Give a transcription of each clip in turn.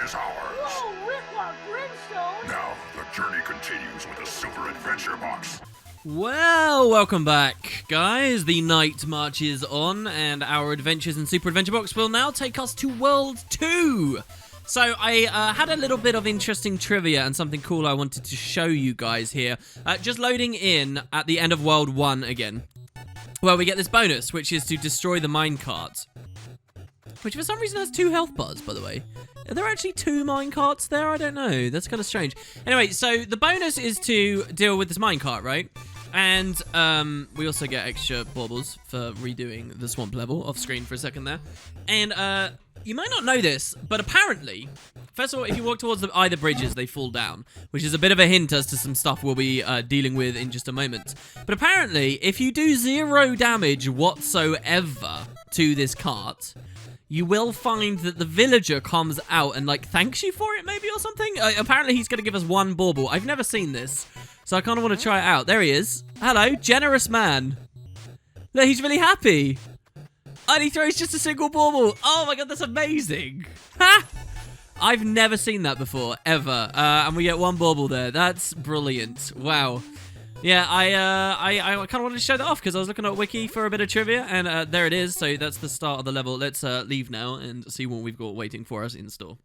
is ours. Whoa, Rick Brimstone! Now, the journey continues with a Silver Adventure Box. Well, welcome back, guys. The night marches on, and our adventures in Super Adventure Box will now take us to World 2. So I had a little bit of interesting trivia and something cool I wanted to show you guys here. Just loading in at the end of World 1 again. Well, we get this bonus, which is to destroy the minecart. Which for some reason has 2 health bars, by the way. Are there actually 2 minecarts there? I don't know. That's kind of strange. Anyway, so the bonus is to deal with this minecart, right? And we also get extra baubles for redoing the swamp level off screen for a second there. And you might not know this, but apparently, first of all, if you walk towards either bridges, they fall down, which is a bit of a hint as to some stuff we'll be dealing with in just a moment. But apparently, if you do 0 damage whatsoever to this cart, you will find that the villager comes out and, like, thanks you for it, maybe, or something? Apparently, he's going to give us 1 bauble. I've never seen this, so I kind of want to try it out. There he is. Hello, generous man. Look, he's really happy. And he throws just a single bauble. Oh, my God, that's amazing. Ha! I've never seen that before, ever. And we get 1 bauble there. That's brilliant. Wow. Yeah, I kind of wanted to show that off because I was looking at Wiki for a bit of trivia, and there it is. So that's the start of the level. Let's leave now and see what we've got waiting for us in store.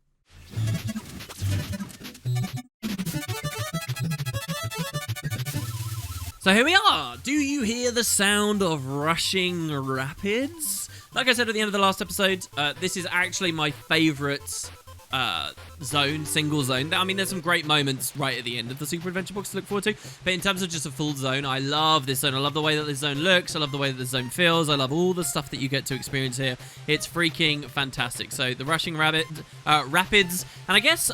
So here we are. Do you hear the sound of rushing rapids? Like I said at the end of the last episode, this is actually my favorite zone, single zone. I mean, there's some great moments right at the end of the Super Adventure Box to look forward to, but in terms of just a full zone, I love this zone. I love the way that this zone looks. I love the way that the zone feels. I love all the stuff that you get to experience here. It's freaking fantastic. So the rushing rapids, and I guess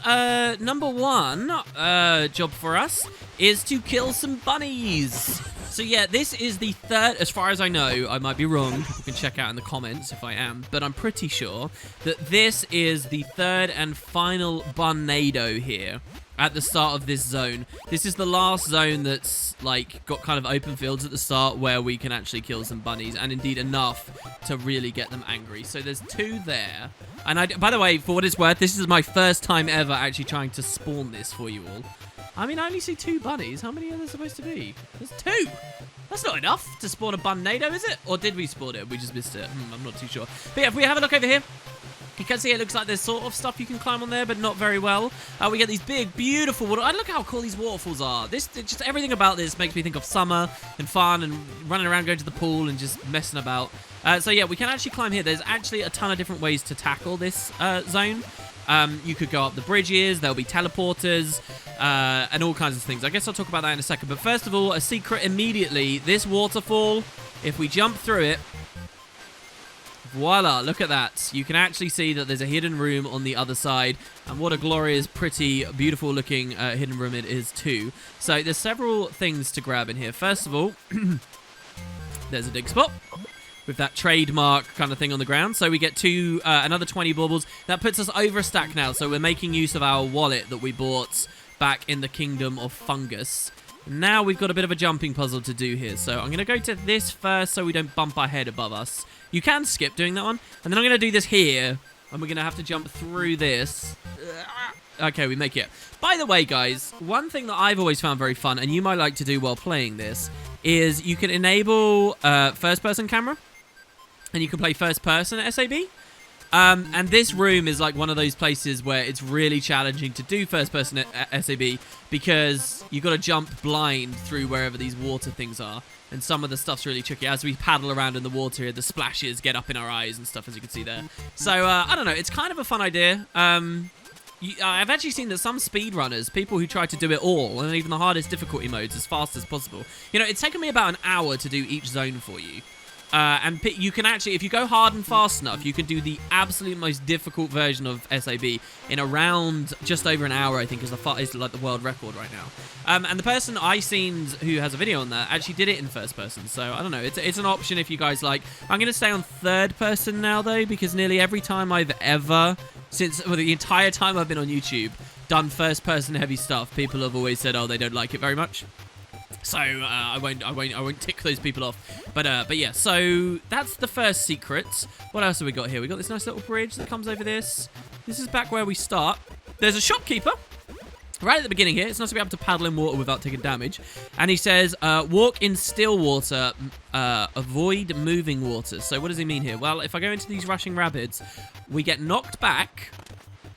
number 1 job for us is to kill some bunnies. So yeah, this is the 3rd, as far as I know, I might be wrong, people can check out in the comments if I am, but I'm pretty sure that this is the 3rd and final Bunnado here at the start of this zone. This is the last zone that's, like, got kind of open fields at the start where we can actually kill some bunnies, and indeed enough to really get them angry. So there's 2 there. And by the way, for what it's worth, this is my first time ever actually trying to spawn this for you all. I mean, I only see 2 bunnies. How many are there supposed to be? There's 2! That's not enough to spawn a Bunnado, is it? Or did we spawn it? We just missed it. I'm not too sure. But yeah, if we have a look over here, you can see it looks like there's sort of stuff you can climb on there, but not very well. We get these big, beautiful water. Look how cool these waterfalls are. Just everything about this makes me think of summer and fun and running around, going to the pool and just messing about. So yeah, we can actually climb here. There's actually a ton of different ways to tackle this zone. You could go up the bridges, there'll be teleporters, and all kinds of things. I guess I'll talk about that in a second. But first of all, a secret immediately. This waterfall, if we jump through it, voila, look at that. You can actually see that there's a hidden room on the other side. And what a glorious, pretty, beautiful looking hidden room it is too. So there's several things to grab in here. First of all, there's a dig spot with that trademark kind of thing on the ground. So we get another 20 baubles. That puts us over a stack now. So we're making use of our wallet that we bought back in the Kingdom of Fungus. Now we've got a bit of a jumping puzzle to do here. So I'm going to go to this first so we don't bump our head above us. You can skip doing that one. And then I'm going to do this here. And we're going to have to jump through this. Okay, we make it. By the way, guys, one thing that I've always found very fun, and you might like to do while playing this, is you can enable first-person camera. And you can play first-person SAB. And this room is like one of those places where it's really challenging to do first-person SAB because you've got to jump blind through wherever these water things are. And some of the stuff's really tricky. As we paddle around in the water here, the splashes get up in our eyes and stuff, as you can see there. So, I don't know. It's kind of a fun idea. I've actually seen that some speedrunners, people who try to do it all, and even the hardest difficulty modes as fast as possible. You know, it's taken me about an hour to do each zone for you. And you can actually, if you go hard and fast enough, you can do the absolute most difficult version of SAB in around just over an hour, I think, is like the world record right now. And the person I seen who has a video on that actually did it in first person. So, I don't know. It's an option if you guys like. I'm going to stay on third person now, though, because nearly every time I've ever, the entire time I've been on YouTube, done first person heavy stuff, people have always said, oh, they don't like it very much. So I won't tick those people off. But yeah, so that's the first secret. What else have we got here? We got this nice little bridge that comes over this. This is back where we start. there's a shopkeeper right at the beginning here. It's not to be able to paddle in water without taking damage. And he says, walk in still water, avoid moving waters. So what does he mean here? Well, if I go into these rushing rapids, we get knocked back,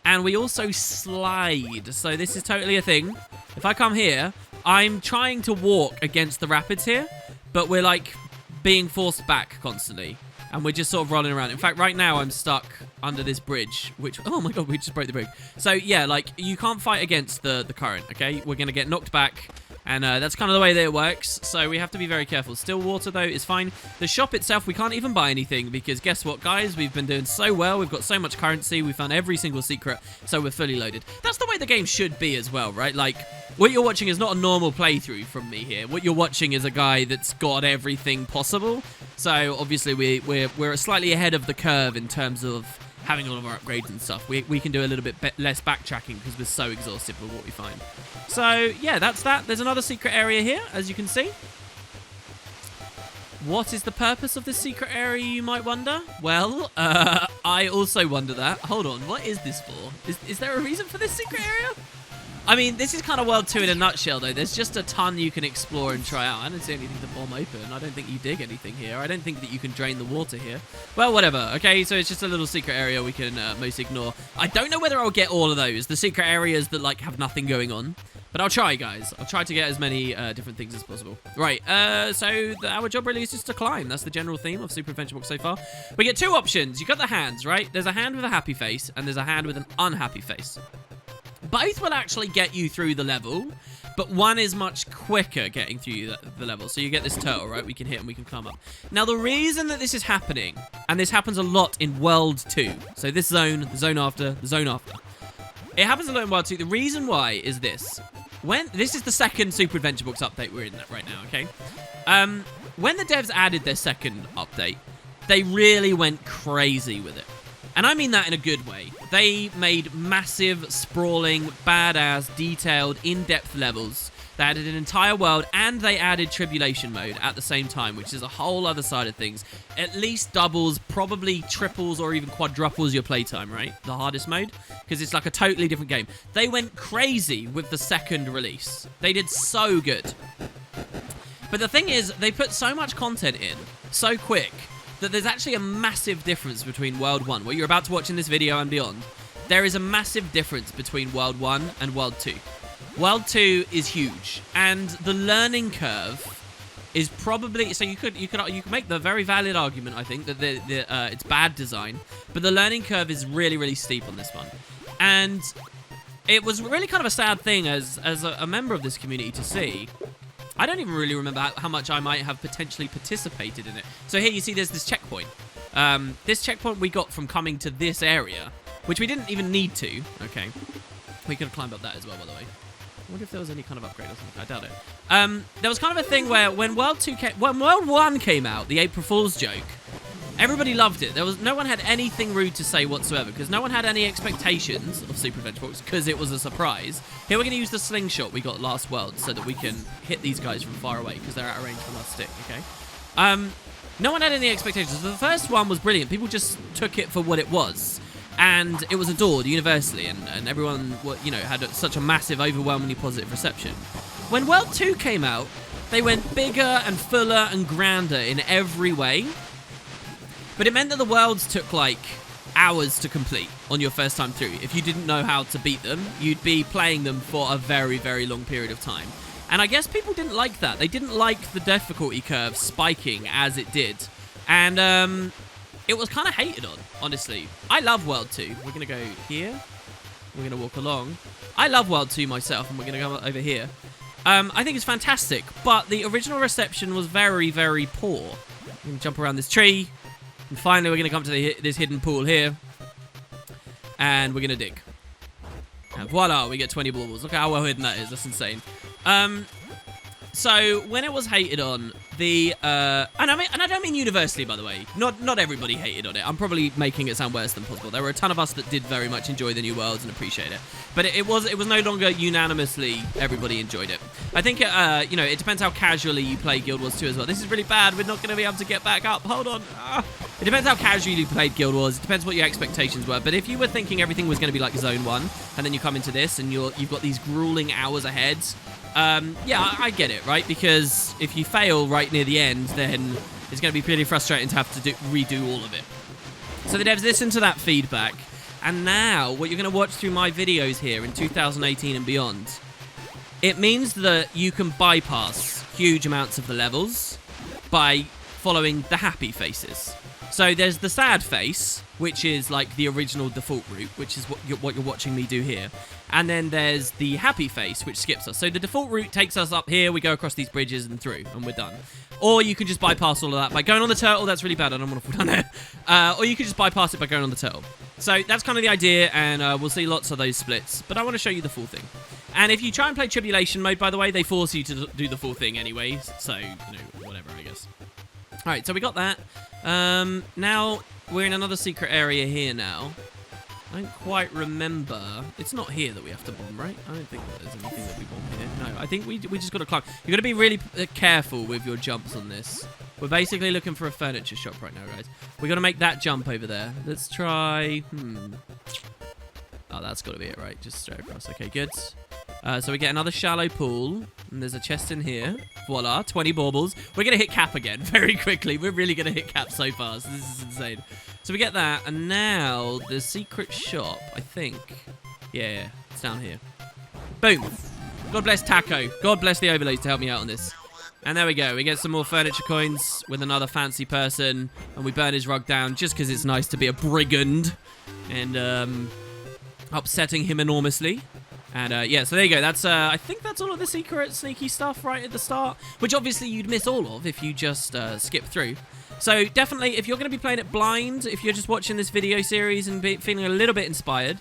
and we also slide. So this is totally a thing. If I come here, I'm trying to walk against the rapids here, but we're like being forced back constantly. And we're just sort of rolling around. In fact, right now I'm stuck under this bridge, which, oh my god, we just broke the bridge. So yeah, like, you can't fight against the current, okay? We're going to get knocked back, and that's kind of the way that it works. So we have to be very careful. Still water, though, is fine. The shop itself, we can't even buy anything, because guess what, guys? We've been doing so well. We've got so much currency. We found every single secret, so we're fully loaded. That's the way the game should be as well, right? Like, what you're watching is not a normal playthrough from me here. What you're watching is a guy that's got everything possible. So obviously we're slightly ahead of the curve in terms of having all of our upgrades and stuff. We can do a little bit less backtracking because we're so exhausted with what we find. So yeah, that's that. There's another secret area here, as you can see. What is the purpose of this secret area, you might wonder? Well, I also wonder that. Hold on, what is this for? Is there a reason for this secret area? I mean, this is kind of World 2 in a nutshell, though. There's just a ton you can explore and try out. I don't see anything to bomb open. I don't think you dig anything here. I don't think that you can drain the water here. Well, whatever. Okay, so it's just a little secret area we can mostly ignore. I don't know whether I'll get all of those, the secret areas that, like, have nothing going on. But I'll try, guys. I'll try to get as many different things as possible. Right, so our job really is just to climb. That's the general theme of Super Adventure Box so far. We get two options. You got the hands, right? There's a hand with a happy face, and there's a hand with an unhappy face. Both will actually get you through the level, but one is much quicker getting through the level. So you get this turtle, right? We can hit and we can climb up. Now, the reason that this is happening, and this happens a lot in World 2, so this zone, the zone after, the zone after. It happens a lot in World 2. The reason why is this. This is the second Super Adventure Books update we're in right now, okay? When the devs added their second update, they really went crazy with it. And I mean that in a good way. They made massive, sprawling, badass, detailed, in-depth levels. They added an entire world, and they added Tribulation Mode at the same time, which is a whole other side of things. At least doubles, probably triples, or even quadruples your playtime, right? The hardest mode, because it's like a totally different game. They went crazy with the second release. They did so good. But the thing is, they put so much content in, so quick, that there's actually a massive difference between World 1, what you're about to watch in this video and beyond. There is a massive difference between World 1 and World 2. World 2 is huge, and the learning curve is probably... So you could make the very valid argument, I think, that it's bad design, but the learning curve is really, really steep on this one. And it was really kind of a sad thing as a member of this community to see. I don't even really remember how much I might have potentially participated in it. So here you see there's this checkpoint. This checkpoint we got from coming to this area, which we didn't even need to. Okay. We could have climbed up that as well, by the way. I wonder if there was any kind of upgrade or something. I doubt it. There was kind of a thing where when World 1 came out, the April Fool's joke, everybody loved it. No one had anything rude to say whatsoever, because no one had any expectations of Super Adventure Box, because it was a surprise. Here we're going to use the slingshot we got last world so that we can hit these guys from far away, because they're out of range from our stick, okay? No one had any expectations. The first one was brilliant. People just took it for what it was. And it was adored universally, and everyone, you know, had such a massive, overwhelmingly positive reception. When World 2 came out, they went bigger and fuller and grander in every way. But it meant that the worlds took, like, hours to complete on your first time through. If you didn't know how to beat them, you'd be playing them for a very, very long period of time. And I guess people didn't like that. They didn't like the difficulty curve spiking as it did. And, it was kind of hated on, honestly. I love World 2. We're going to go here. We're going to walk along. I love World 2 myself, and we're going to go over here. I think it's fantastic, but the original reception was very, very poor. We're going to jump around this tree. And finally, we're going to come to this hidden pool here. And we're going to dig. And voila, we get 20 baubles. Look at how well hidden that is. That's insane. So when it was hated on, and I don't mean universally, by the way. Not everybody hated on it. I'm probably making it sound worse than possible. There were a ton of us that did very much enjoy the new worlds and appreciate it. But it was no longer unanimously everybody enjoyed it. I think it depends how casually you play Guild Wars 2 as well. This is really bad. We're not going to be able to get back up. Hold on. It depends how casually you played Guild Wars. It depends what your expectations were. But if you were thinking everything was going to be like Zone 1, and then you come into this and you've got these grueling hours ahead. Yeah, I get it, right? Because if you fail right near the end, then it's going to be pretty frustrating to have to redo all of it. So the devs listened to that feedback, and now what you're going to watch through my videos here in 2018 and beyond, it means that you can bypass huge amounts of the levels by following the happy faces. So there's the sad face, which is like the original default route, which is what you're watching me do here. And then there's the happy face, which skips us. So the default route takes us up here, we go across these bridges and through, and we're done. Or you can just bypass all of that by going on the turtle. That's really bad, I don't want to fall down there. Or you can just bypass it by going on the turtle. So that's kind of the idea, and we'll see lots of those splits. But I want to show you the full thing. And if you try and play Tribulation mode, by the way, they force you to do the full thing anyway. So, whatever, I guess. Alright, so we got that. Now, we're in another secret area here now. I don't quite remember. It's not here that we have to bomb, right? I don't think there's anything that we bomb here. No, I think we just got to climb. You've got to be really careful with your jumps on this. We're basically looking for a furniture shop right now, guys. We've got to make that jump over there. Let's try... Oh, that's got to be it, right? Just straight across. Okay, good. So we get another shallow pool, and there's a chest in here. Voila, 20 baubles. We're going to hit cap again very quickly. We're really going to hit cap so fast. This is insane. So we get that, and now the secret shop, I think. Yeah, it's down here. Boom. God bless Taco. God bless the overlays to help me out on this. And there we go. We get some more furniture coins with another fancy person, and we burn his rug down just because it's nice to be a brigand and upsetting him enormously. And yeah, so there you go. That's I think that's all of the secret sneaky stuff right at the start, which obviously you'd miss all of if you just skip through. So definitely, if you're going to be playing it blind, if you're just watching this video series and feeling a little bit inspired,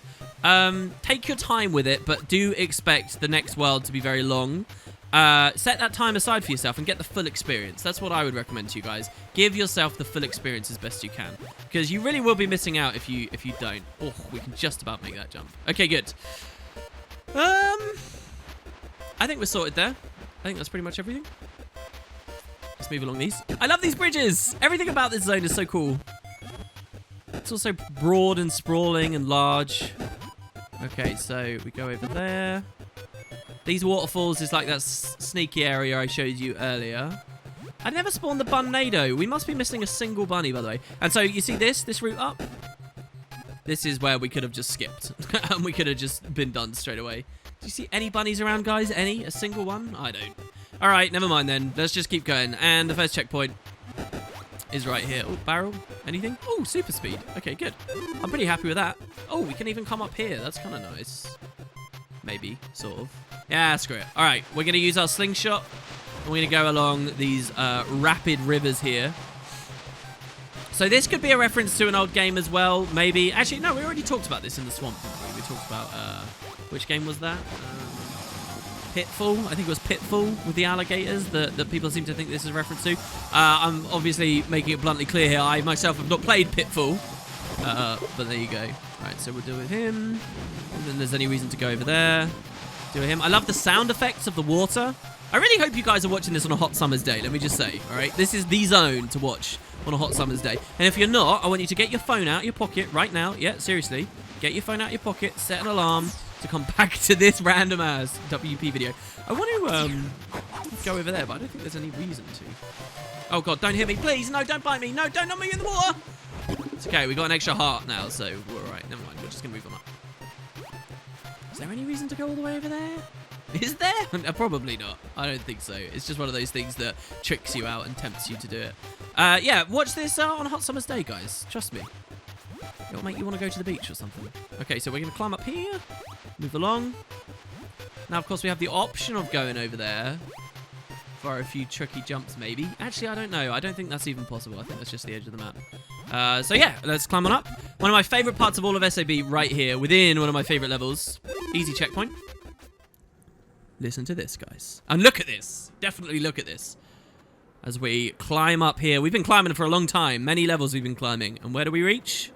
take your time with it, but do expect the next world to be very long. Set that time aside for yourself and get the full experience. That's what I would recommend to you guys. Give yourself the full experience as best you can, because you really will be missing out if you don't. Oh, we can just about make that jump. Okay, good. I think we're sorted there. I think that's pretty much everything. Let's move along these. I love these bridges. Everything about this zone is so cool. It's also broad and sprawling and large. Okay, so we go over there. These waterfalls is like that sneaky area I showed you earlier. I never spawned the Bunnado. We must be missing a single bunny, by the way. And so you see this route up? This is where we could have just skipped. And we could have just been done straight away. Do you see any bunnies around, guys? Any? A single one? I don't. All right, never mind then. Let's just keep going. And the first checkpoint is right here. Oh, barrel. Anything? Oh, super speed. Okay, good. I'm pretty happy with that. Oh, we can even come up here. That's kind of nice. Maybe, sort of. Yeah, screw it. All right, we're going to use our slingshot. And we're going to go along these rapid rivers here. So this could be a reference to an old game as well, maybe. Actually, no, we already talked about this in the swamp, didn't we? We talked about, which game was that? Pitfall. I think it was Pitfall with the alligators that people seem to think this is a reference to. I'm obviously making it bluntly clear here. I myself have not played Pitfall. But there you go. Right, so we'll deal with him. And then there's any reason to go over there. Deal with him. I love the sound effects of the water. I really hope you guys are watching this on a hot summer's day, let me just say. All right, this is the zone to watch on a hot summer's day. And if you're not, I want you to get your phone out of your pocket right now. Yeah, seriously. Get your phone out of your pocket, set an alarm to come back to this random ass WP video. I want to go over there, but I don't think there's any reason to. Oh god, don't hit me, please. No, don't bite me. No, don't knock me in the water. It's okay, we got an extra heart now, so we're alright. Never mind, we're just going to move on up. Is there any reason to go all the way over there? Is there? Probably not. I don't think so. It's just one of those things that tricks you out and tempts you to do it. Yeah, watch this on a hot summer's day, guys. Trust me. It'll make you want to go to the beach or something. Okay, so we're going to climb up here. Move along. Now, of course, we have the option of going over there for a few tricky jumps, maybe. Actually, I don't know. I don't think that's even possible. I think that's just the edge of the map. So, yeah, let's climb on up. One of my favorite parts of all of SAB right here, within one of my favorite levels. Easy checkpoint. listen to this, guys. And look at this. Definitely look at this. As we climb up here. We've been climbing for a long time. Many levels we've been climbing. And where do we reach?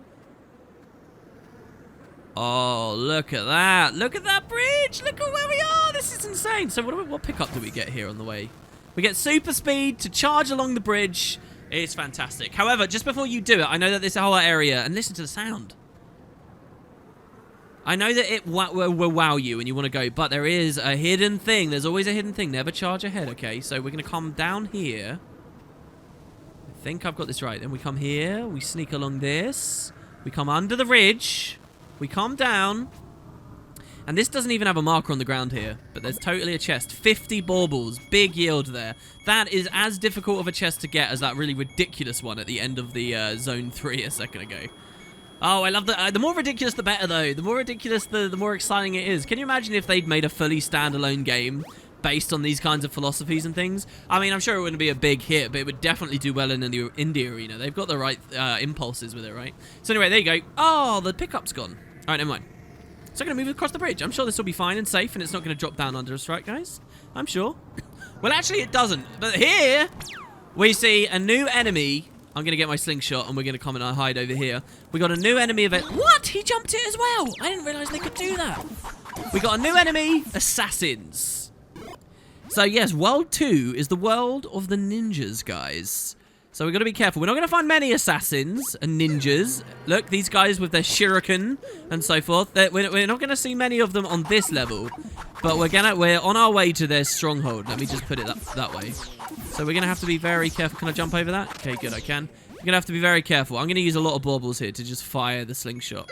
Oh, look at that. Look at that bridge. Look at where we are. This is insane. So what pickup do we get here on the way? We get super speed to charge along the bridge. It's fantastic. However, just before you do it, I know that this whole area... And listen to the sound. I know that it will wow you and you want to go, but there is a hidden thing. There's always a hidden thing. Never charge ahead, okay? So we're going to come down here. I think I've got this right. Then we come here. We sneak along this. We come under the ridge. We come down. And this doesn't even have a marker on the ground here, but there's totally a chest. 50 baubles. Big yield there. That is as difficult of a chest to get as that really ridiculous one at the end of the Zone 3 a second ago. Oh, I love that. The more ridiculous, the better, though. The more ridiculous, the more exciting it is. Can you imagine if they'd made a fully standalone game based on these kinds of philosophies and things? I mean, I'm sure it wouldn't be a big hit, but it would definitely do well in the indie arena. They've got the right impulses with it, right? So anyway, there you go. Oh, the pickup's gone. All right, never mind. So I'm going to move across the bridge. I'm sure this will be fine and safe, and it's not going to drop down under us, right, guys? I'm sure. Well, actually, it doesn't. But here, we see a new enemy. I'm going to get my slingshot, and we're going to come and hide over here. We got a new enemy event. What? He jumped it as well. I didn't realize they could do that. We got a new enemy, assassins. So, yes, World 2 is the world of the ninjas, guys. So we've got to be careful. We're not going to find many assassins and ninjas. Look, these guys with their shuriken and so forth. We're not going to see many of them on this level. But we're on our way to their stronghold. Let me just put it that way. So we're going to have to be very careful. Can I jump over that? Okay, good, I can. We're going to have to be very careful. I'm going to use a lot of baubles here to just fire the slingshot.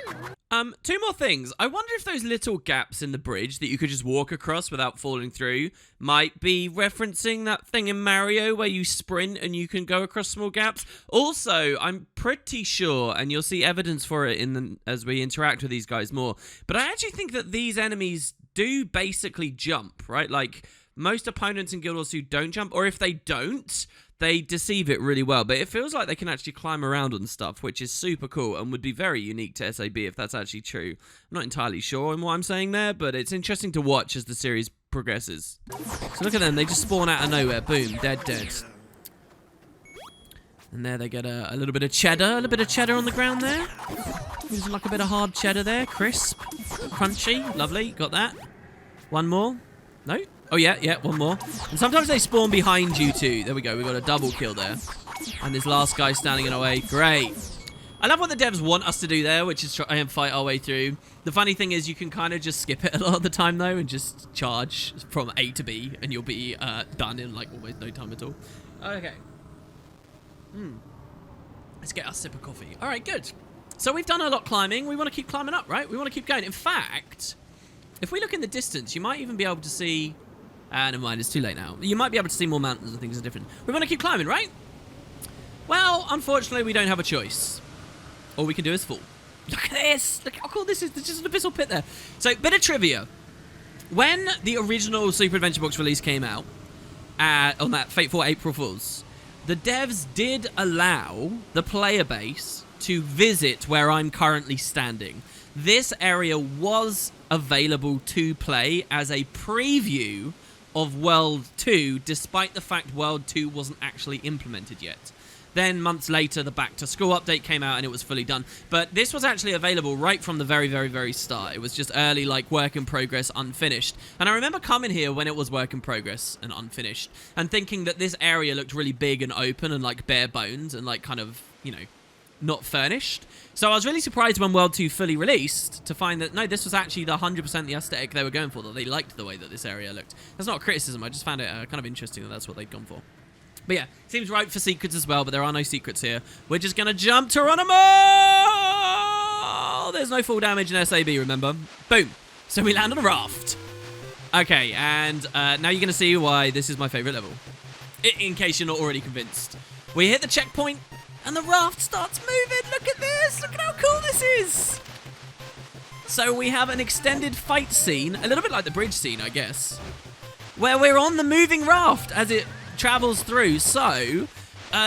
Two more things. I wonder if those little gaps in the bridge that you could just walk across without falling through might be referencing that thing in Mario where you sprint and you can go across small gaps. Also, I'm pretty sure, and you'll see evidence for it as we interact with these guys more, but I actually think that these enemies do basically jump, right? Like, most opponents in Guild Wars 2 don't jump, or if they don't, they deceive it really well. But it feels like they can actually climb around and stuff, which is super cool and would be very unique to SAB if that's actually true. I'm not entirely sure on what I'm saying there, but it's interesting to watch as the series progresses. So look at them. They just spawn out of nowhere. Boom. Dead. And there they get a little bit of cheddar. A little bit of cheddar on the ground there. Using like a bit of hard cheddar there. Crisp. Crunchy. Lovely. Got that. One more. No? Oh, yeah, one more. And sometimes they spawn behind you, too. There we go. We got a double kill there. And this last guy standing in our way. Great. I love what the devs want us to do there, which is try and fight our way through. The funny thing is you can kind of just skip it a lot of the time, though, and just charge from A to B, and you'll be done in, like, almost no time at all. Okay. Let's get our sip of coffee. All right, good. So we've done a lot climbing. We want to keep climbing up, right? We want to keep going. In fact, if we look in the distance, you might even be able to see... never mind, it's too late now. You might be able to see more mountains and things are different. We want to keep climbing, right? Well, unfortunately, we don't have a choice. All we can do is fall. Look at this! Look how cool this is. There's just an abyssal pit there. So, bit of trivia. When the original Super Adventure Box release came out, on that fateful April Fools, the devs did allow the player base to visit where I'm currently standing. This area was available to play as a preview of World 2, despite the fact World 2 wasn't actually implemented yet. Then, months later, the Back to School update came out and it was fully done. But this was actually available right from the very, very, very start. It was just early, like, work in progress, unfinished. And I remember coming here when it was work in progress and unfinished, and thinking that this area looked really big and open and, like, bare bones and, like, kind of, you know, not furnished. So I was really surprised when World 2 fully released to find that, no, this was actually the 100% the aesthetic they were going for, that they liked the way that this area looked. That's not a criticism, I just found it kind of interesting that that's what they'd gone for. But yeah, seems right for secrets as well, but there are no secrets here. We're just going to jump Geronimo! There's no full damage in SAB, remember? Boom. So we land on a raft. Okay, and now you're going to see why this is my favorite level. In case you're not already convinced. We hit the checkpoint, and the raft starts moving. Look at this. Look at how cool this is. So we have an extended fight scene, a little bit like the bridge scene, I guess, where we're on the moving raft as it travels through. So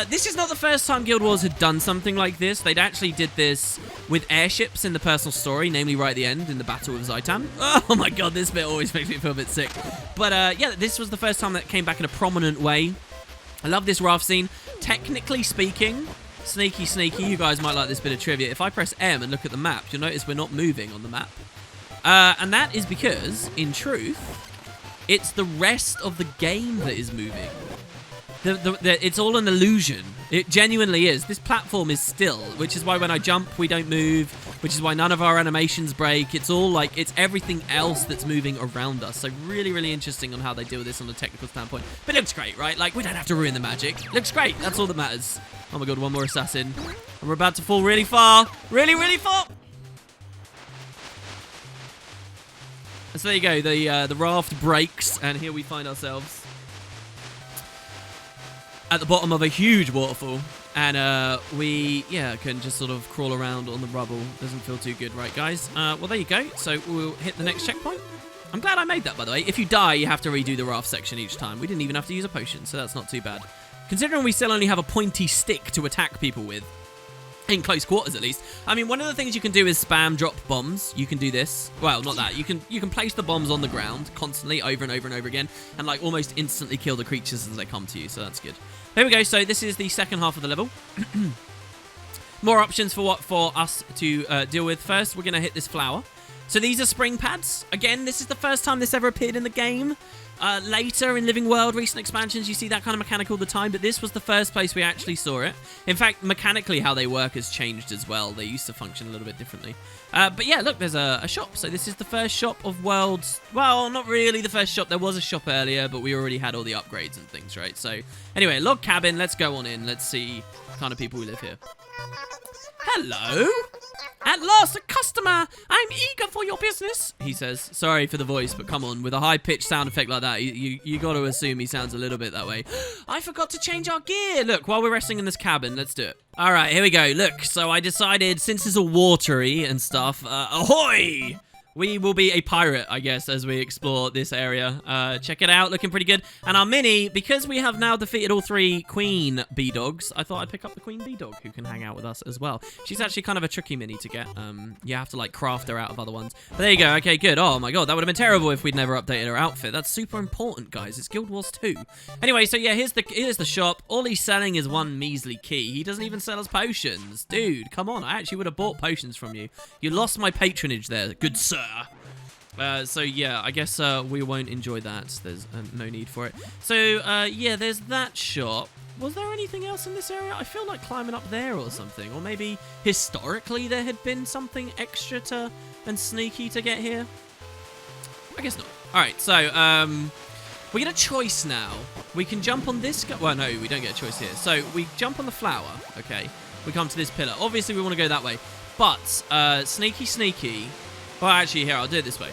This is not the first time Guild Wars had done something like this. They'd actually did this with airships in the personal story, namely right at the end in the Battle of Zaitan. Oh my god, this bit always makes me feel a bit sick. But yeah, this was the first time that came back in a prominent way. I love this raft scene. Technically speaking, sneaky, you guys might like this bit of trivia. If I press M and look at the map, you'll notice we're not moving on the map. And that is because, in truth, it's the rest of the game that is moving. It's all an illusion. It genuinely is. This platform is still, which is why when I jump, we don't move, which is why none of our animations break. It's all like, it's everything else that's moving around us. So really, really interesting on how they deal with this on a technical standpoint. But it looks great, right? Like, we don't have to ruin the magic. It looks great. That's all that matters. Oh my god, one more assassin. And we're about to fall really far. Really, really far. And so there you go. The raft breaks, and here we find ourselves at the bottom of a huge waterfall, and we can just sort of crawl around on the rubble. Doesn't feel too good, right guys? Well, there you go. So we'll hit the next checkpoint. I'm glad I made that, by the way. If you die, you have to redo the raft section each time. We didn't even have to use a potion, so that's not too bad, considering we still only have a pointy stick to attack people with. In close quarters, at least. I mean, one of the things you can do is spam drop bombs. You can do this. Well, not that. You can place the bombs on the ground constantly, over and over and over again, and like almost instantly kill the creatures as they come to you. So that's good. There we go. So this is the second half of the level. More options for us to deal with. First, we're gonna hit this flower. So these are spring pads. Again, this is the first time this ever appeared in the game. Later in Living World, recent expansions, you see that kind of mechanic all the time, but this was the first place we actually saw it. In fact, mechanically, how they work has changed as well. They used to function a little bit differently. But yeah, look, there's a shop. So this is the first shop of Worlds. Well, not really the first shop. There was a shop earlier, but we already had all the upgrades and things, right? So anyway, log cabin. Let's go on in. Let's see the kind of people who live here. Hello? At last, a customer! I'm eager for your business, he says. Sorry for the voice, but come on, with a high-pitched sound effect like that, you got to assume he sounds a little bit that way. I forgot to change our gear! Look, while we're resting in this cabin, let's do it. Alright, here we go. Look, so I decided, since it's all watery and stuff, ahoy! We will be a pirate, I guess, as we explore this area. Check it out, looking pretty good. And our mini, because we have now defeated all 3 queen bee dogs, I thought I'd pick up the queen bee dog, who can hang out with us as well. She's actually kind of a tricky mini to get. You have to, like, craft her out of other ones. But there you go. Okay, good. Oh, my God, that would have been terrible if we'd never updated her outfit. That's super important, guys. It's Guild Wars 2. Anyway, so yeah, here's the shop. All he's selling is one measly key. He doesn't even sell us potions. Dude, come on. I actually would have bought potions from you. You lost my patronage there, good sir. So yeah, I guess we won't enjoy that. There's no need for it. So yeah, there's that shop. Was there anything else in this area? I feel like climbing up there or something. Or maybe historically there had been something extra and sneaky to get here. I guess not. Alright, so we get a choice now. We can jump on this well, no, we don't get a choice here. So we jump on the flower, okay. We come to this pillar. Obviously we want to go that way. But sneaky. Well, actually, here, I'll do it this way.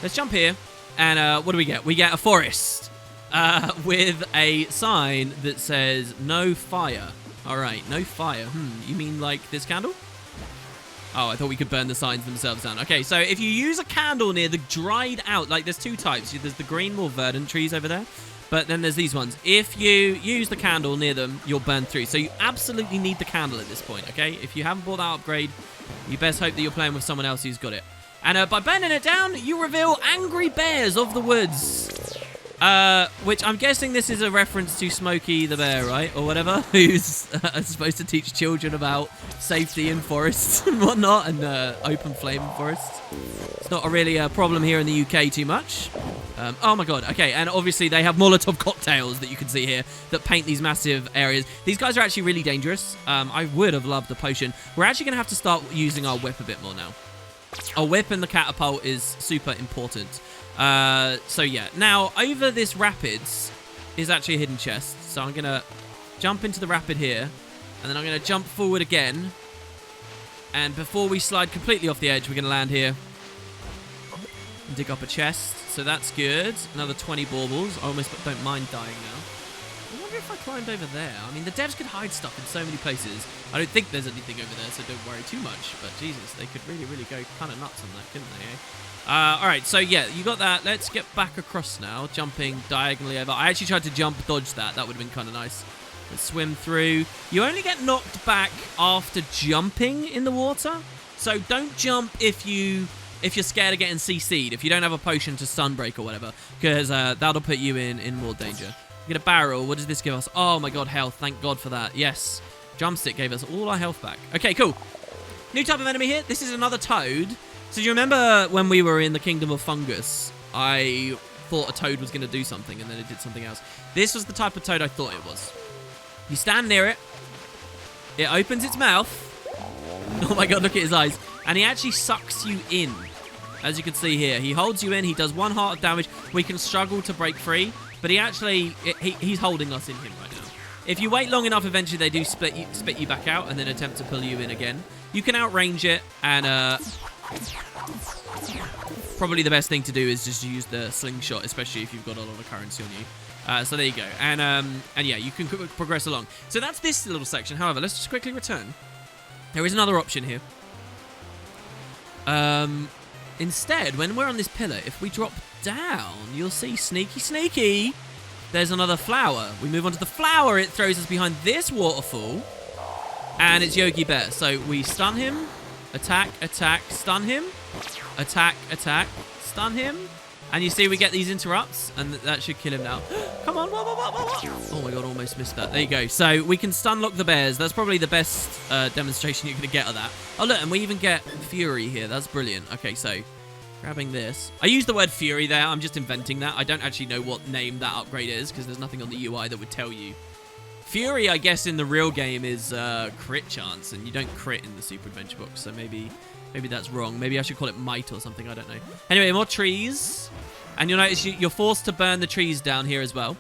Let's jump here, and what do we get? We get a forest with a sign that says, no fire. All right, no fire. You mean like this candle? Oh, I thought we could burn the signs themselves down. Okay, so if you use a candle near the dried out, like there's 2 types. There's the green, more verdant trees over there, but then there's these ones. If you use the candle near them, you'll burn through. So you absolutely need the candle at this point, okay? If you haven't bought that upgrade, you best hope that you're playing with someone else who's got it. And by burning it down, you reveal angry bears of the woods. Which I'm guessing this is a reference to Smokey the Bear, right? Or whatever, who's supposed to teach children about safety in forests and whatnot, and open flame forests. It's not really a problem here in the UK too much. Oh my god, okay, and obviously they have Molotov cocktails that you can see here that paint these massive areas. These guys are actually really dangerous. I would have loved the potion. We're actually going to have to start using our whip a bit more now. Our whip and the catapult is super important. So yeah, now over this rapids is actually a hidden chest. So I'm going to jump into the rapid here, and then I'm going to jump forward again. And before we slide completely off the edge, we're going to land here and dig up a chest. So that's good. Another 20 baubles. I almost don't mind dying now. I wonder if I climbed over there. I mean, the devs could hide stuff in so many places. I don't think there's anything over there, so don't worry too much. But Jesus, they could really, really go kind of nuts on that, couldn't they, eh? Alright, so yeah, you got that. Let's get back across now, jumping diagonally over. I actually tried to jump dodge that. That would have been kind of nice. that swim through. You only get knocked back after jumping in the water. So don't jump if you're scared of getting CC'd, if you don't have a potion to sunbreak or whatever, because that'll put you in more danger. Get a barrel. What does this give us? Oh my god, health. Thank god for that. Yes. Drumstick gave us all our health back. Okay, cool. New type of enemy here. This is another toad. So do you remember when we were in the Kingdom of Fungus, I thought a toad was going to do something and then it did something else. This was the type of toad I thought it was. You stand near it. It opens its mouth. Oh my god, look at his eyes. And he actually sucks you in. As you can see here, he holds you in. He does 1 heart of damage. We can struggle to break free, but he's holding us in him right now. If you wait long enough, eventually they do spit you back out and then attempt to pull you in again. You can outrange it, and probably the best thing to do is just use the slingshot, especially if you've got a lot of currency on you. So there you go. And yeah, you can progress along. So that's this little section. However, let's just quickly return. There is another option here. Instead, when we're on this pillar, if we drop down, you'll see sneaky. There's another flower. We move on to the flower. It throws us behind this waterfall. And it's Yogi Bear. So we stun him. Attack, stun him. Attack, stun him. And you see we get these interrupts. And that should kill him now. Come on. What? Oh my god, almost missed that. There you go. So we can stun lock the bears. That's probably the best demonstration you're going to get of that. Oh look, and we even get Fury here. That's brilliant. Okay, so grabbing this. I use the word Fury there. I'm just inventing that. I don't actually know what name that upgrade is because there's nothing on the UI that would tell you. Fury, I guess, in the real game is crit chance, and you don't crit in the Super Adventure Box, so maybe that's wrong. Maybe I should call it might or something. I don't know. Anyway, more trees. And you'll notice you're forced to burn the trees down here as well.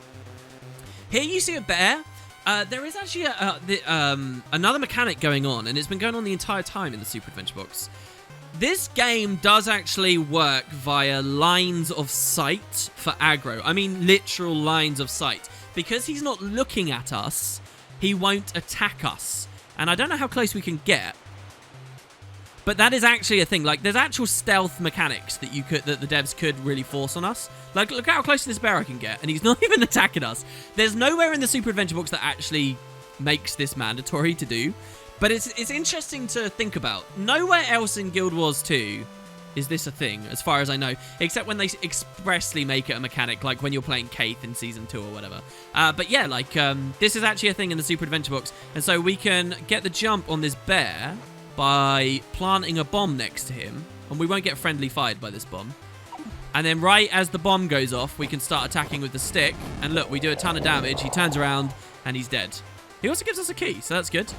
Here you see a bear. There is actually another mechanic going on, and it's been going on the entire time in the Super Adventure Box. This game does actually work via lines of sight for aggro. I mean, literal lines of sight. Because he's not looking at us, he won't attack us. And I don't know how close we can get. But that is actually a thing. Like, there's actual stealth mechanics that the devs could really force on us. Like, look how close to this bear I can get, and he's not even attacking us. There's nowhere in the Super Adventure Box that actually makes this mandatory to do. But it's interesting to think about. Nowhere else in Guild Wars 2 is this a thing, as far as I know, except when they expressly make it a mechanic, like when you're playing Kaith in Season 2 or whatever. But yeah, like, this is actually a thing in the Super Adventure Box, and so we can get the jump on this bear by planting a bomb next to him, and we won't get friendly fired by this bomb. And then right as the bomb goes off, we can start attacking with the stick, and look, we do a ton of damage. He turns around, and he's dead. He also gives us a key, so that's good.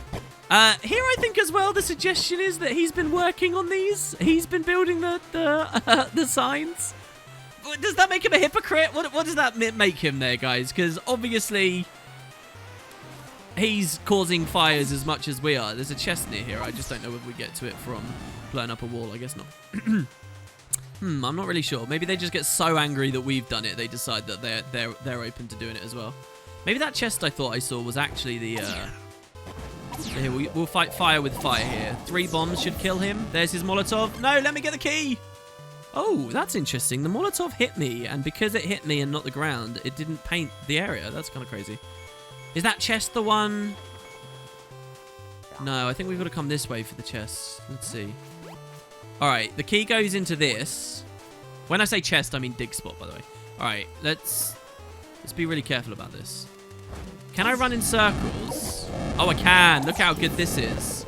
Here I think as well the suggestion is that he's been working on these. He's been building the signs. Does that make him a hypocrite? What does that make him there, guys? Because obviously he's causing fires as much as we are. There's a chest near here. I just don't know if we get to it from blowing up a wall. I guess not. I'm not really sure. Maybe they just get so angry that we've done it, they decide that they're open to doing it as well. Maybe that chest I thought I saw was actually the... So here, we'll fight fire with fire here. 3 bombs should kill him. There's his Molotov. No, let me get the key. Oh, that's interesting. The Molotov hit me, and because it hit me and not the ground, it didn't paint the area. That's kind of crazy. Is that chest the one? No, I think we've got to come this way for the chest. Let's see. All right, the key goes into this. When I say chest, I mean dig spot, by the way. All right, let's be really careful about this. Can I run in circles? Oh, I can. Look how good this is.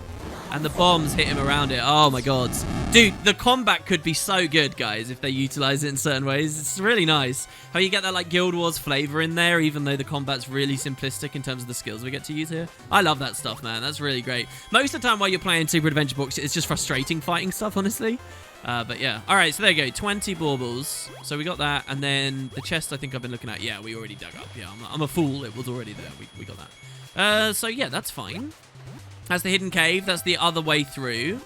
And the bombs hit him around it. Oh, my God. Dude, the combat could be so good, guys, if they utilize it in certain ways. It's really nice. How you get that, like, Guild Wars flavor in there, even though the combat's really simplistic in terms of the skills we get to use here. I love that stuff, man. That's really great. Most of the time while you're playing Super Adventure Box, it's just frustrating fighting stuff, honestly. But yeah. All right, so there you go. 20 baubles. So we got that. And then the chest I think I've been looking at. Yeah, we already dug up. Yeah, I'm a fool. It was already there. We got that. So yeah, that's fine. That's the hidden cave. That's the other way through.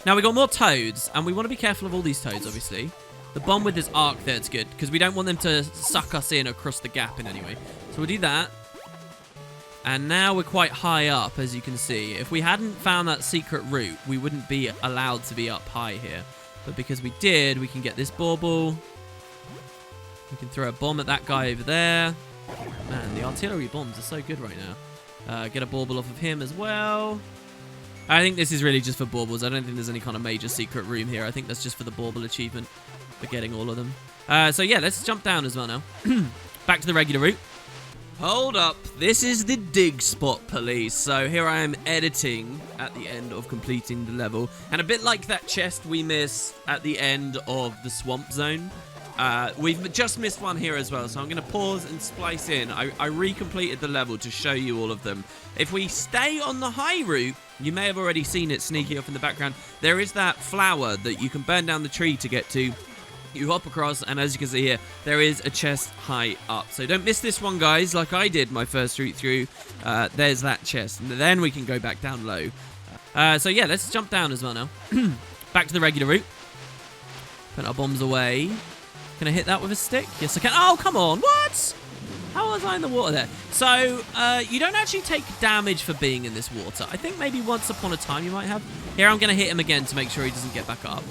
Now we got more toads. And we want to be careful of all these toads, obviously. The bomb with this arc there, it's good. Because we don't want them to suck us in across the gap in any way. So we'll do that. And now we're quite high up, as you can see. If we hadn't found that secret route, we wouldn't be allowed to be up high here. But because we did, we can get this bauble. We can throw a bomb at that guy over there. Man, the artillery bombs are so good right now. Get a bauble off of him as well. I think this is really just for baubles. I don't think there's any kind of major secret room here. I think that's just for the bauble achievement for getting all of them. So yeah, let's jump down as well now. Back to the regular route. Hold up. This is the dig spot, police. So here I am editing at the end of completing the level. And a bit like that chest we missed at the end of the swamp zone. We've just missed one here as well, so I'm going to pause and splice in. I recompleted the level to show you all of them. If we stay on the high route, you may have already seen it sneaking up in the background. There is that flower that you can burn down the tree to get to. You hop across, and as you can see here, there is a chest high up. So don't miss this one, guys, like I did my first route through. There's that chest, and then we can go back down low. So yeah, let's jump down as well now. Back to the regular route. Put our bombs away. Can I hit that with a stick? Yes, I can. Oh, come on. What? How was I in the water there? So, you don't actually take damage for being in this water. I think maybe once upon a time you might have. Here, I'm going to hit him again to make sure he doesn't get back up.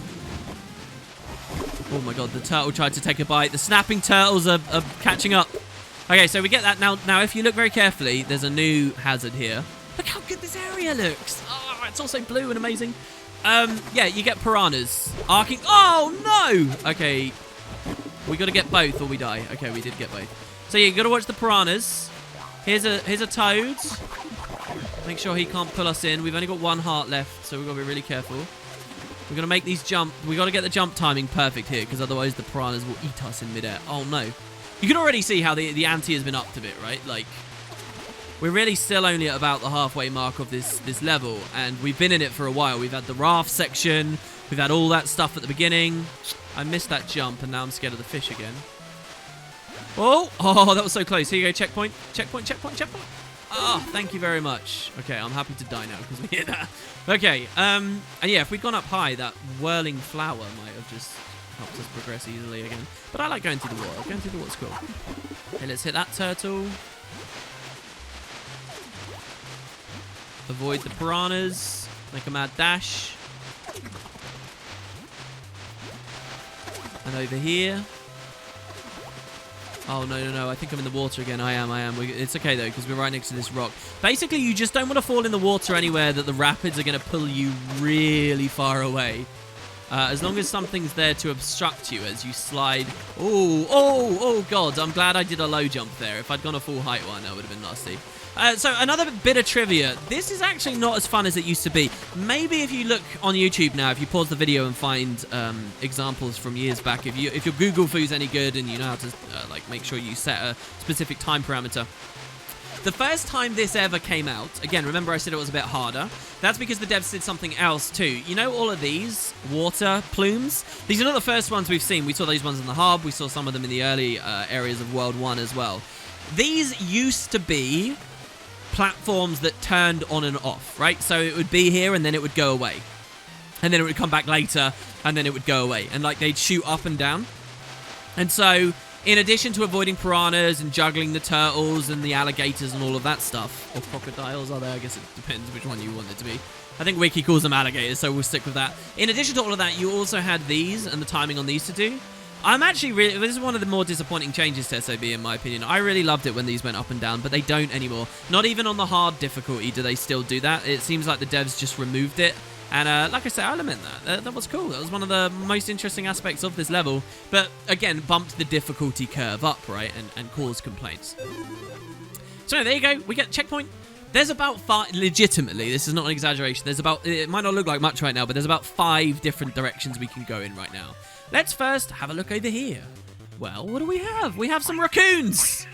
Oh, my God. The turtle tried to take a bite. The snapping turtles are catching up. Okay, so we get that. Now, if you look very carefully, there's a new hazard here. Look how good this area looks. Oh, it's also blue and amazing. Yeah, you get piranhas. Arcing. Oh, no. Okay. We got to get both or we die. Okay, we did get both. So yeah, you got to watch the piranhas. Here's a toad. Make sure he can't pull us in. We've only got one heart left, so we've got to be really careful. We're going to make these jump. We got to get the jump timing perfect here, because otherwise the piranhas will eat us in midair. Oh no. You can already see how the ante has been upped a bit, right? Like, we're really still only at about the halfway mark of this level, and we've been in it for a while. We've had the raft section. We've had all that stuff at the beginning. I missed that jump, and now I'm scared of the fish again. Oh, that was so close. Here you go, checkpoint. Checkpoint, checkpoint, checkpoint. Oh, thank you very much. Okay, I'm happy to die now because we hit that. Okay, and yeah, if we'd gone up high, that whirling flower might have just helped us progress easily again. But I like going through the water. Going through the water's cool. Okay, let's hit that turtle. Avoid the piranhas. Make a mad dash. And over here. Oh, no. I think I'm in the water again. I am. It's okay, though, because we're right next to this rock. Basically, you just don't want to fall in the water anywhere that the rapids are going to pull you really far away. As long as something's there to obstruct you as you slide. Oh, God. I'm glad I did a low jump there. If I'd gone a full height one, that would have been nasty. So another bit of trivia. This is actually not as fun as it used to be. Maybe if you look on YouTube now, if you pause the video and find examples from years back, if your Google Foo's any good and you know how to like make sure you set a specific time parameter. The first time this ever came out, again, remember I said it was a bit harder. That's because the devs did something else too. You know all of these water plumes? These are not the first ones we've seen. We saw these ones in the hub. We saw some of them in the early areas of World 1 as well. These used to be platforms that turned on and off, right? So it would be here and then it would go away. And then it would come back later and then it would go away. And like they'd shoot up and down. And so in addition to avoiding piranhas and juggling the turtles and the alligators and all of that stuff, or crocodiles are there? I guess it depends which one you want it to be. I think Wiki calls them alligators, so we'll stick with that. In addition to all of that, you also had these and the timing on these to do. I'm actually really... This is one of the more disappointing changes to SOB, in my opinion. I really loved it when these went up and down, but they don't anymore. Not even on the hard difficulty do they still do that. It seems like the devs just removed it. And like I said, I'll lament that. That was cool. That was one of the most interesting aspects of this level. But again, bumped the difficulty curve up, right? And caused complaints. So there you go. We get checkpoint. There's about 5... Legitimately, this is not an exaggeration. There's about... It might not look like much right now, but there's about 5 different directions we can go in right now. Let's first have a look over here. Well, what do we have? We have some raccoons.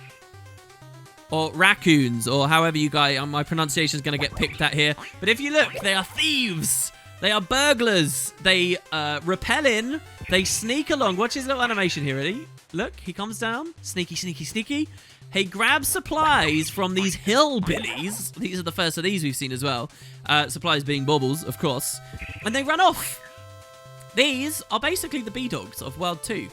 Or raccoons, or however you guys... my pronunciation is going to get picked at here. But if you look, they are thieves. They are burglars. They rappel in. They sneak along. Watch his little animation here, ready? Look, he comes down. Sneaky, sneaky, sneaky. He grabs supplies from these hillbillies. These are the first of these we've seen as well. Supplies being baubles, of course. And they run off. These are basically the B-Dogs of World 2.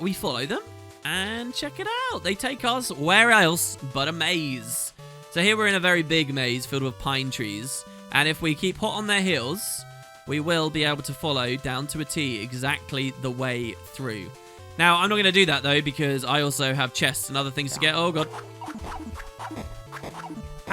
We follow them. And check it out. They take us where else but a maze. So here we're in a very big maze filled with pine trees. And if we keep hot on their heels, we will be able to follow down to a T exactly the way through. Now, I'm not going to do that, though, because I also have chests and other things to get. Oh, God.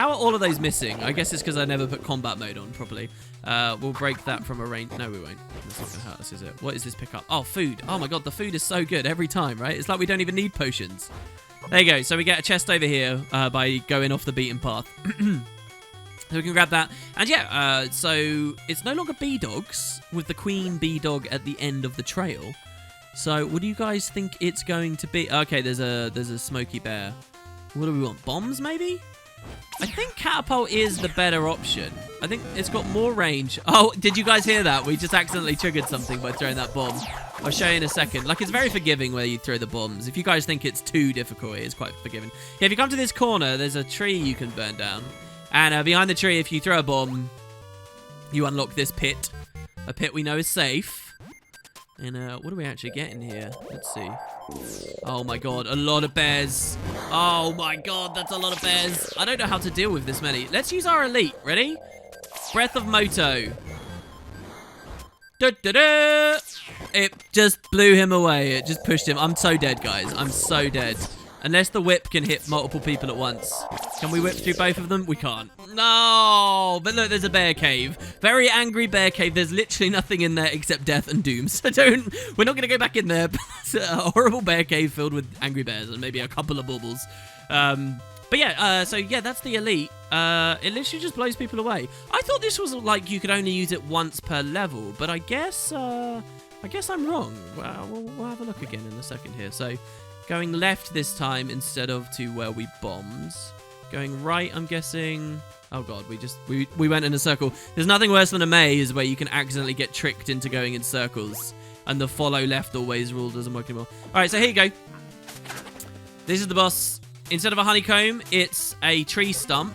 How are all of those missing? I guess it's because I never put combat mode on properly. We'll break that from a range. No, we won't. That's not going to hurt us, is it? What is this pickup? Oh, food. Oh, my God. The food is so good every time, right? It's like we don't even need potions. There you go. So we get a chest over here by going off the beaten path. So we can grab that. And yeah, so it's no longer bee dogs with the queen bee dog at the end of the trail. So what do you guys think it's going to be? Okay, there's a smoky bear. What do we want? Bombs, maybe? I think catapult is the better option. I think it's got more range. Oh, did you guys hear that? We just accidentally triggered something by throwing that bomb. I'll show you in a second. Like, it's very forgiving where you throw the bombs. If you guys think it's too difficult, it is quite forgiving. Yeah, if you come to this corner, there's a tree you can burn down. And behind the tree, if you throw a bomb, you unlock this pit. A pit we know is safe. And what do we actually get in here? Let's see. Oh my god, a lot of bears. Oh my god, that's a lot of bears. I don't know how to deal with this many. Let's use our elite. Ready? Breath of Moto. Da-da-da! It just blew him away. It just pushed him. I'm so dead, guys. I'm so dead. Unless the whip can hit multiple people at once. Can we whip through both of them? We can't. No! But look, there's a bear cave. Very angry bear cave. There's literally nothing in there except death and doom. So we're not going to go back in there. It's a horrible bear cave filled with angry bears and maybe a couple of baubles. But yeah, so yeah, that's the elite. It literally just blows people away. I thought this was like you could only use it once per level, but I guess I'm wrong. Well, we'll have a look again in a second here. So going left this time instead of to where we bombed. Going right, I'm guessing. Oh god, we went in a circle. There's nothing worse than a maze where you can accidentally get tricked into going in circles, and the follow left always rule doesn't work anymore. All right, so here you go. This is the boss. Instead of a honeycomb, it's a tree stump,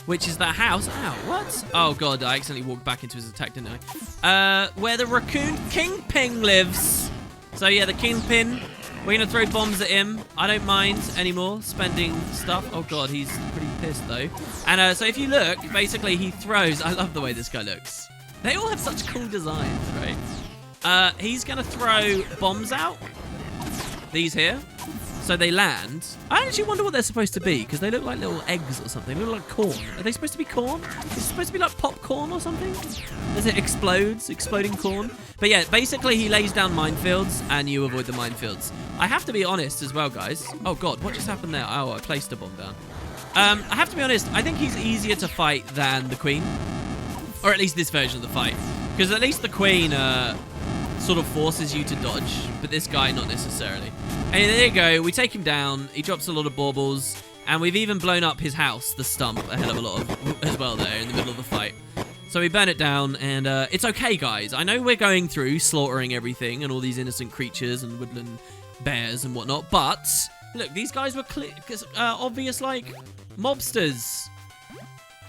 which is that house. Ow, what? Oh god, I accidentally walked back into his attack, didn't I? Where the raccoon kingpin lives. So yeah, the kingpin. We're going to throw bombs at him. I don't mind anymore spending stuff. Oh, God, he's pretty pissed, though. And so if you look, basically, he throws... I love the way this guy looks. They all have such cool designs, right? He's going to throw bombs out. These here. So they land. I actually wonder what they're supposed to be, because they look like little eggs or something. They look like corn. Are they supposed to be corn? Is it supposed to be like popcorn or something? As it explodes, exploding corn. But yeah, basically he lays down minefields, and you avoid the minefields. I have to be honest as well, guys. Oh god, what just happened there? Oh, I placed a bomb down. I have to be honest, I think he's easier to fight than the Queen. Or at least this version of the fight. Because at least the Queen sort of forces you to dodge, but this guy not necessarily. And there you go, we take him down, he drops a lot of baubles, and we've even blown up his house, the stump, a hell of a lot of, as well there in the middle of the fight. So we burn it down, and it's okay, guys. I know we're going through slaughtering everything and all these innocent creatures and woodland bears and whatnot, but look, these guys were obvious, like, mobsters.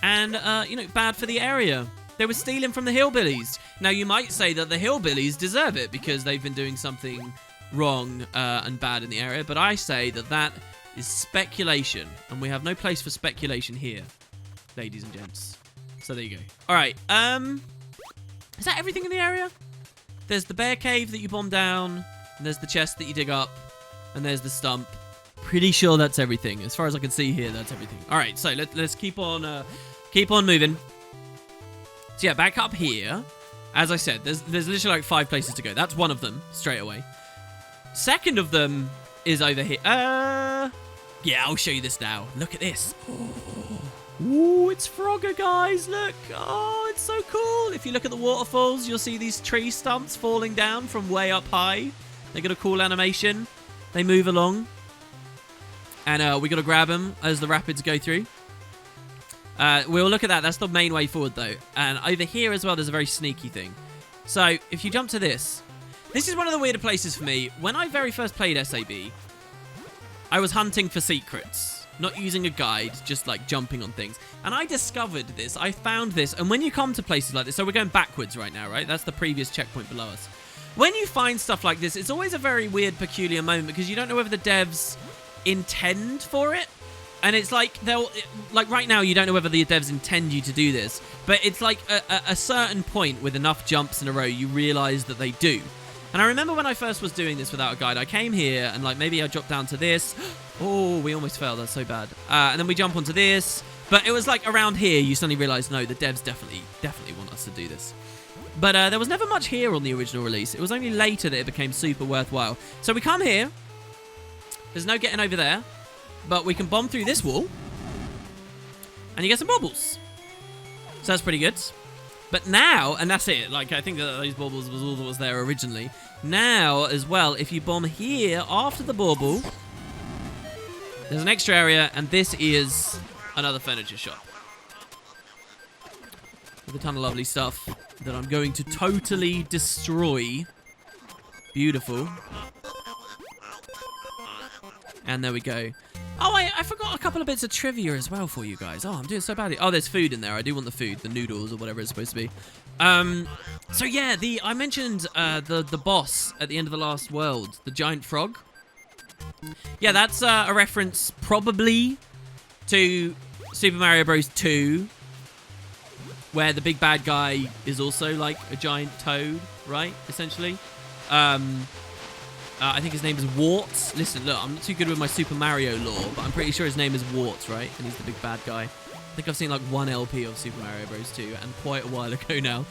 And, you know, bad for the area. They were stealing from the hillbillies. Now, you might say that the hillbillies deserve it because they've been doing something wrong and bad in the area, but I say that that is speculation, and we have no place for speculation here, ladies and gents. So there you go. All right, is that everything in the area? There's the bear cave that you bomb down, and there's the chest that you dig up, and there's the stump. Pretty sure that's everything. As far as I can see here, that's everything. All right, so let's keep on moving. So yeah, back up here. As I said, there's literally like 5 places to go. That's one of them straight away. Second of them is over here. Yeah, I'll show you this now. Look at this. Ooh, it's Frogger, guys. Look. Oh, it's so cool. If you look at the waterfalls, you'll see these tree stumps falling down from way up high. They got a cool animation. They move along. And we got to grab them as the rapids go through. We'll look at that. That's the main way forward, though. And over here as well, there's a very sneaky thing. So if you jump to this, this is one of the weirder places for me. When I very first played SAB, I was hunting for secrets, not using a guide, just like jumping on things. And I discovered this. I found this. And when you come to places like this, so we're going backwards right now, right? That's the previous checkpoint below us. When you find stuff like this, it's always a very weird, peculiar moment because you don't know whether the devs intend for it. And it's like, like right now, you don't know whether the devs intend you to do this. But it's like a certain point with enough jumps in a row, you realize that they do. And I remember when I first was doing this without a guide, I came here and like maybe I dropped down to this. Oh, we almost fell. That's so bad. And then we jump onto this. But it was like around here you suddenly realize, no, the devs definitely want us to do this. But there was never much here on the original release. It was only later that it became super worthwhile. So we come here. There's no getting over there. But we can bomb through this wall. And you get some baubles. So that's pretty good. But now, and that's it. Like, I think that those baubles was all that was there originally. Now, as well, if you bomb here after the bauble, there's an extra area, and this is another furniture shop. With a ton of lovely stuff that I'm going to totally destroy. Beautiful. And there we go. Oh, I forgot a couple of bits of trivia as well for you guys. Oh, I'm doing so badly. Oh, there's food in there. I do want the food, the noodles or whatever it's supposed to be. So yeah, I mentioned the boss at the end of the last world, the giant frog. Yeah, that's a reference probably to Super Mario Bros. 2, where the big bad guy is also like a giant toad, right? Essentially. I think his name is Warts. Listen, look, I'm not too good with my Super Mario lore, but I'm pretty sure his name is Warts, right? And he's the big bad guy. I think I've seen like one LP of Super Mario Bros. 2, and quite a while ago now.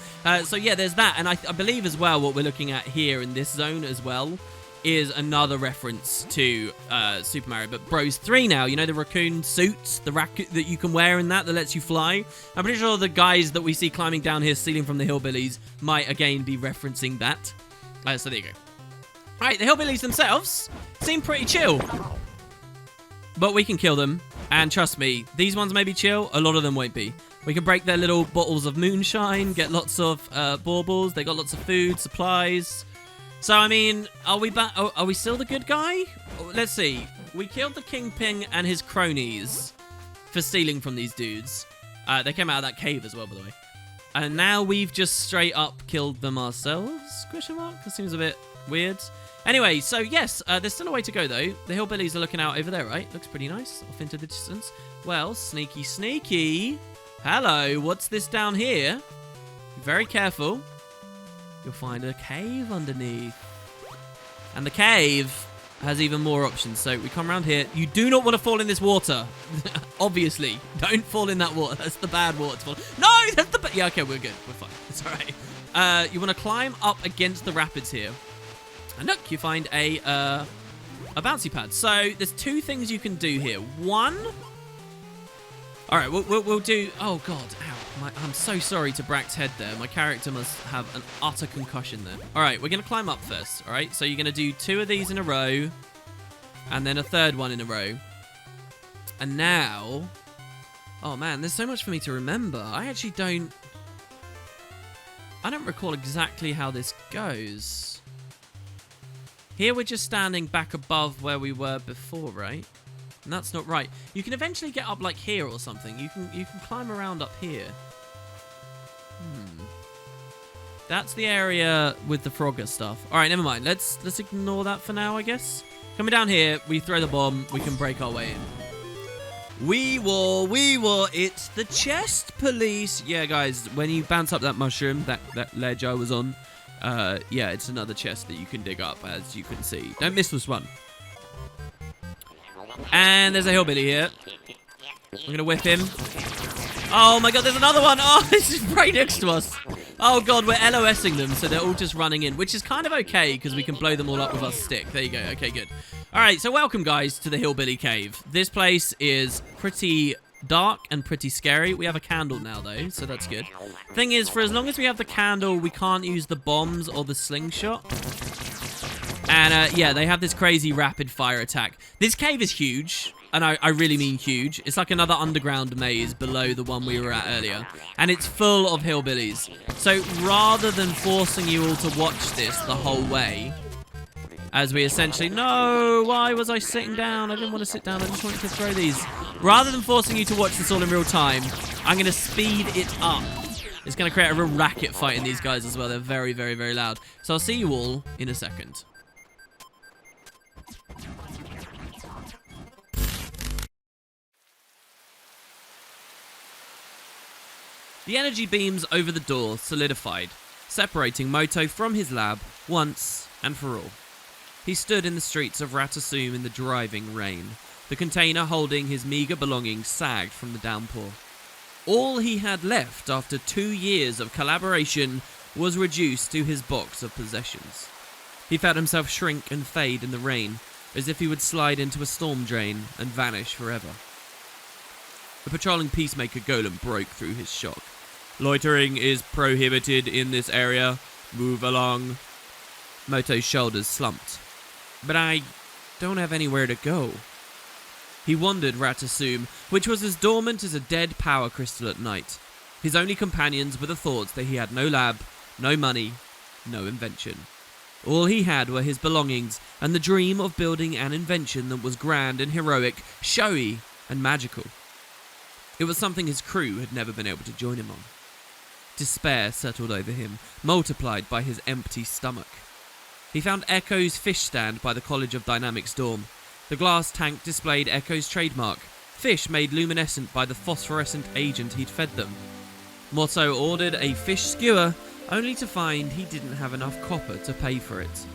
So yeah, there's that. And I believe as well what we're looking at here in this zone as well is another reference to Super Mario, but Bros 3 now. You know the raccoon suits, the raccoon that you can wear in that lets you fly? I'm pretty sure the guys that we see climbing down here, stealing from the hillbillies, might again be referencing that. So there you go. Alright, the hillbillies themselves seem pretty chill. But we can kill them. And trust me, these ones may be chill. A lot of them won't be. We can break their little bottles of moonshine, get lots of baubles. They got lots of food, supplies. So, I mean, are we still the good guy? Let's see. We killed the Kingpin and his cronies for stealing from these dudes. They came out of that cave as well, by the way. And now we've just straight up killed them ourselves? Question mark? That seems a bit weird. Anyway, so yes, there's still a way to go, though. The hillbillies are looking out over there, right? Looks pretty nice, off into the distance. Well, sneaky, sneaky. Hello, what's this down here? Be very careful. You'll find a cave underneath. And the cave has even more options. So we come around here. You do not want to fall in this water. Obviously. Don't fall in that water. That's the bad water to fall. No, that's the yeah, okay, we're good. We're fine. It's all right. You want to climb up against the rapids here. And look, you find a bouncy pad. So there's two things you can do here. One. All right, we'll do. Oh God, ow! I'm so sorry to Brack's head there. My character must have an utter concussion there. All right, we're gonna climb up first. All right, so you're gonna do two of these in a row, and then a third one in a row. And now, oh man, there's so much for me to remember. I don't recall exactly how this goes. Here we're just standing back above where we were before, right? And that's not right. You can eventually get up like here or something. You can climb around up here. That's the area with the Frogger stuff. All right, never mind. Let's ignore that for now, I guess. Coming down here, we throw the bomb. We can break our way in. We will. It's the chest police. Yeah, guys, when you bounce up that mushroom, that ledge I was on, yeah, it's another chest that you can dig up, as you can see. Don't miss this one. And there's a hillbilly here. We're going to whip him. Oh my god, there's another one. Oh, this is right next to us. Oh god, we're LOSing them, so they're all just running in, which is kind of okay, because we can blow them all up with our stick. There you go. Okay, good. All right, so welcome, guys, to the Hillbilly Cave. This place is pretty dark and pretty scary. We have a candle now, though, so that's good. Thing is, for as long as we have the candle, we can't use the bombs or the slingshot. And, yeah, they have this crazy rapid fire attack. This cave is huge, and I really mean huge. It's like another underground maze below the one we were at earlier. And it's full of hillbillies. So rather than forcing you all to watch this the whole way, as we essentially... No, why was I sitting down? I didn't want to sit down. I just wanted to throw these. Rather than forcing you to watch this all in real time, I'm going to speed it up. It's going to create a real racket fighting these guys as well. They're very, very, very loud. So I'll see you all in a second. The energy beams over the door solidified, separating Moto from his lab once and for all. He stood in the streets of Ratasum in the driving rain. The container holding his meagre belongings sagged from the downpour. All he had left after 2 years of collaboration was reduced to his box of possessions. He felt himself shrink and fade in the rain, as if he would slide into a storm drain and vanish forever. The patrolling peacemaker golem broke through his shock. "Loitering is prohibited in this area. Move along." Moto's shoulders slumped. "But I don't have anywhere to go." He wandered Ratasum, which was as dormant as a dead power crystal at night. His only companions were the thoughts that he had no lab, no money, no invention. All he had were his belongings and the dream of building an invention that was grand and heroic, showy and magical. It was something his crew had never been able to join him on. Despair settled over him, multiplied by his empty stomach. He found Echo's fish stand by the College of Dynamics dorm. The glass tank displayed Echo's trademark, fish made luminescent by the phosphorescent agent he'd fed them. Motto ordered a fish skewer, only to find he didn't have enough copper to pay for it.